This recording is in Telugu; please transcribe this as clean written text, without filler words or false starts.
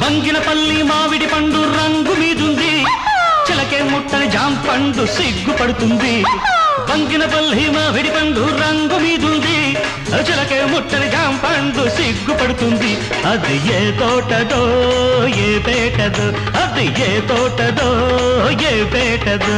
బంగినపల్లి మామిడి పండు రంగు మీదుంది చిలకే ముట్టని జాంపండు సిగ్గుపడుతుంది బంగినపల్లి మామిడి పండు రంగు మీదుంది చిలకే ముట్టని జాంపండు సిగ్గుపడుతుంది అది ఏ తోటదో ఏ పేటదో అది ఏ తోటదో ఏ పేటదో